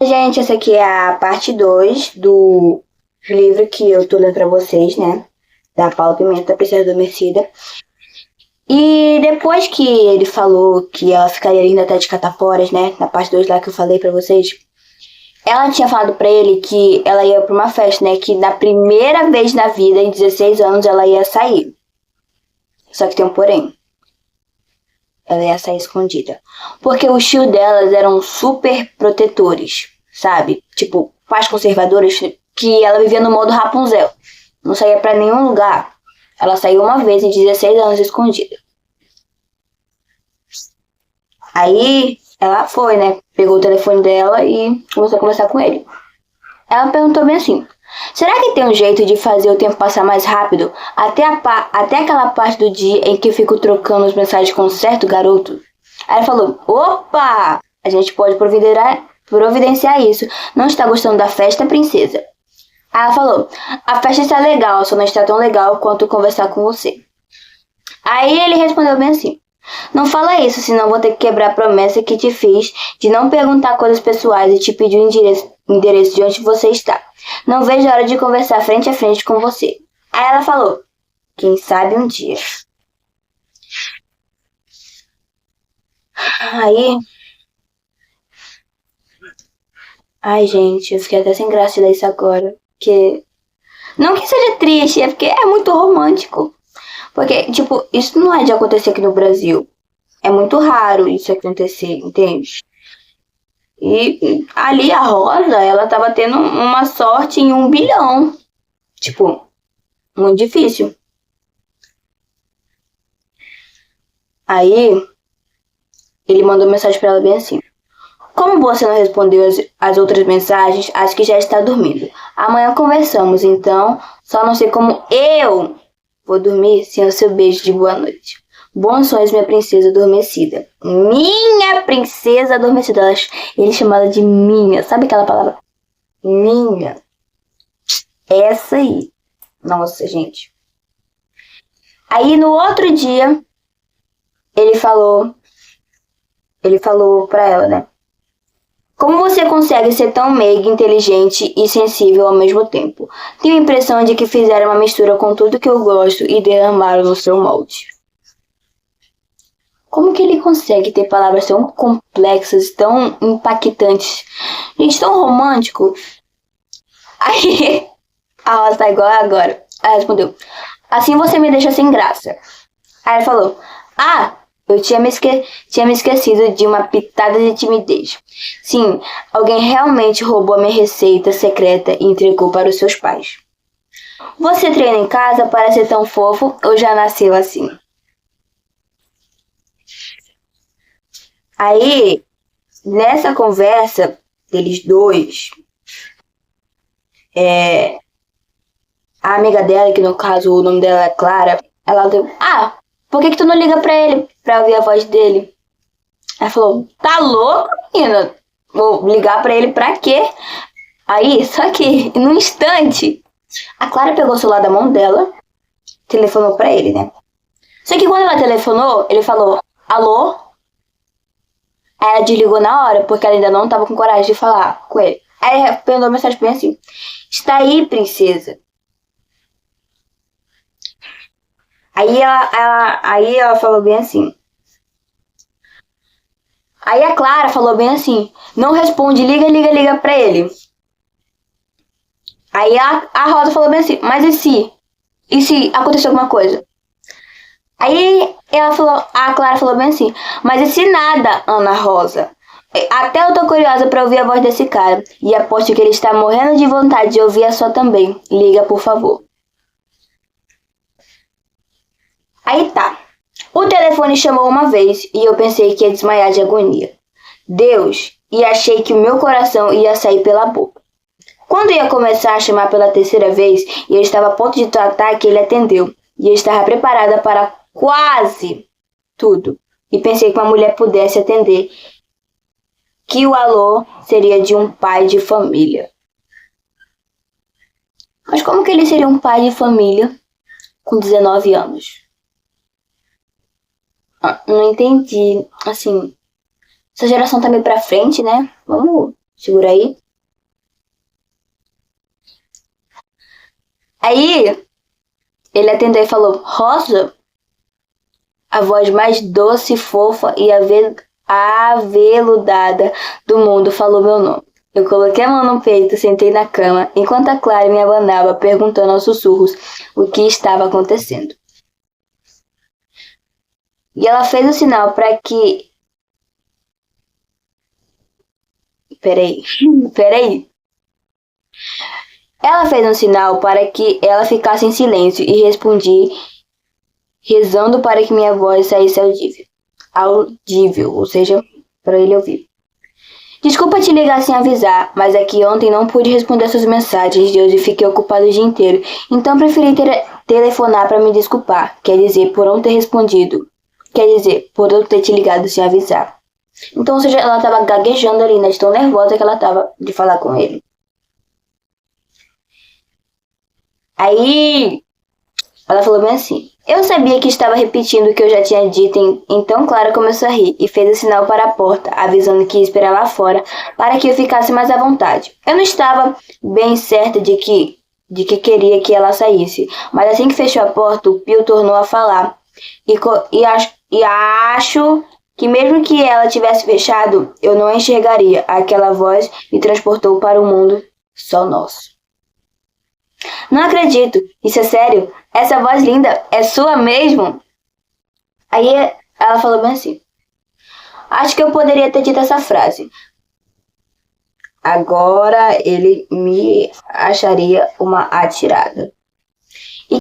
Gente, essa aqui é a parte 2 do livro que eu tô lendo pra vocês, né? Da Paula Pimenta, Princesa Adormecida. E depois que ele falou que ela ficaria linda até de cataforas, né? Na parte 2 lá que eu falei pra vocês. Ela tinha falado pra ele que ela ia pra uma festa, né? Que na primeira vez na vida, em 16 anos, ela ia sair. Só que tem um porém. Ela ia sair escondida. Porque os tios delas eram super protetores, sabe? Tipo, pais conservadores, que ela vivia no modo Rapunzel. Não saía pra nenhum lugar. Ela saiu uma vez em 16 anos escondida. Aí ela foi, né? Pegou o telefone dela e começou a conversar com ele. Ela perguntou bem assim: será que tem um jeito de fazer o tempo passar mais rápido até aquela parte do dia em que eu fico trocando as mensagens com um certo garoto? Aí ela falou: opa! A gente pode providenciar isso. Não está gostando da festa, princesa? Aí ela falou: a festa está legal, só não está tão legal quanto conversar com você. Aí ele respondeu bem assim: não fala isso, senão vou ter que quebrar a promessa que te fiz de não perguntar coisas pessoais e te pedir o endereço de onde você está. Não vejo a hora de conversar frente a frente com você. Aí ela falou: quem sabe um dia. Aí... Ai, gente, eu fiquei até sem graça de ler isso agora. Porque... não que seja triste, é porque é muito romântico. Porque, tipo, isso não é de acontecer aqui no Brasil. É muito raro isso acontecer, entende? E ali a Rosa, ela tava tendo uma sorte em 1 bilhão. Tipo, muito difícil. Aí, ele mandou mensagem pra ela bem assim: como você não respondeu as outras mensagens, acho que já está dormindo. Amanhã conversamos, então só não sei como eu vou dormir sem o seu beijo de boa noite. Bons sonhos, minha princesa adormecida. Minha princesa adormecida. Ele chama ela de minha. Sabe aquela palavra? Minha. Essa aí. Nossa, gente. Aí no outro dia, ele falou pra ela, né? Como você consegue ser tão meiga, inteligente e sensível ao mesmo tempo? Tenho a impressão de que fizeram uma mistura com tudo que eu gosto e derramaram no seu molde. Como que ele consegue ter palavras tão complexas, tão impactantes? Gente, tão romântico. Aí, a Rosa tá igual agora. Aí ela respondeu: assim você me deixa sem graça. Aí ela falou: ah, eu tinha me esquecido de uma pitada de timidez. Sim, alguém realmente roubou a minha receita secreta e entregou para os seus pais. Você treina em casa para ser tão fofo ou já nasceu assim? Aí, nessa conversa deles dois, a amiga dela, que no caso o nome dela é Clara, ela deu: ah, por que tu não liga pra ele, pra ouvir a voz dele? Ela falou: tá louco, menina? Vou ligar pra ele pra quê? Aí, só que, num instante, a Clara pegou o celular da mão dela, telefonou pra ele, né? Só que quando ela telefonou, ele falou: alô? Aí ela desligou na hora, porque ela ainda não tava com coragem de falar com ele. Aí ele mandou uma mensagem bem assim: está aí, princesa. Aí ela falou bem assim. Aí a Clara falou bem assim: não responde, liga pra ele. Aí a Rosa falou bem assim: mas e se? E se acontecer alguma coisa? Aí a Clara falou bem assim: mas e se nada, Ana Rosa? Até eu tô curiosa pra ouvir a voz desse cara. E aposto que ele está morrendo de vontade de ouvir a sua também. Liga, por favor. Aí tá. O telefone chamou uma vez e eu pensei que ia desmaiar de agonia. Deus, e achei que o meu coração ia sair pela boca. Quando ia começar a chamar pela terceira vez e eu estava a ponto de tratar, que ele atendeu. E eu estava preparada para quase tudo. E pensei que uma mulher pudesse atender, que o alô seria de um pai de família. Mas como que ele seria um pai de família com 19 anos? Não entendi. Assim, essa geração tá meio pra frente, né? Vamos Segura aí. Aí, ele atendeu e falou, Rosa? A voz mais doce, fofa e aveludada do mundo falou meu nome. Eu coloquei a mão no peito, sentei na cama, enquanto a Clara me abanava, perguntando aos sussurros o que estava acontecendo. E ela fez um sinal para que... Peraí. Ela fez um sinal para que ela ficasse em silêncio e respondi, rezando para que minha voz saísse audível, ou seja, para ele ouvir. Desculpa te ligar sem avisar, mas é que ontem não pude responder suas mensagens de hoje e fiquei ocupado o dia inteiro. Então preferi telefonar para me desculpar. Quer dizer, por não ter respondido. Quer dizer, por eu ter te ligado sem avisar. Então, ou seja, ela tava gaguejando ali, né? De tão nervosa que ela tava de falar com ele. Aí, ela falou bem assim. Eu sabia que estava repetindo o que eu já tinha dito, então Clara começou a rir e fez o sinal para a porta, avisando que ia esperar lá fora para que eu ficasse mais à vontade. Eu não estava bem certa de que queria que ela saísse, mas assim que fechou a porta, o Pio tornou a falar. E acho que mesmo que ela tivesse fechado, eu não a enxergaria. Aquela voz me transportou para um mundo só nosso. Não acredito, isso é sério? Essa voz linda é sua mesmo? Aí ela falou bem assim. Acho que eu poderia ter dito essa frase. Agora ele me acharia uma atirada.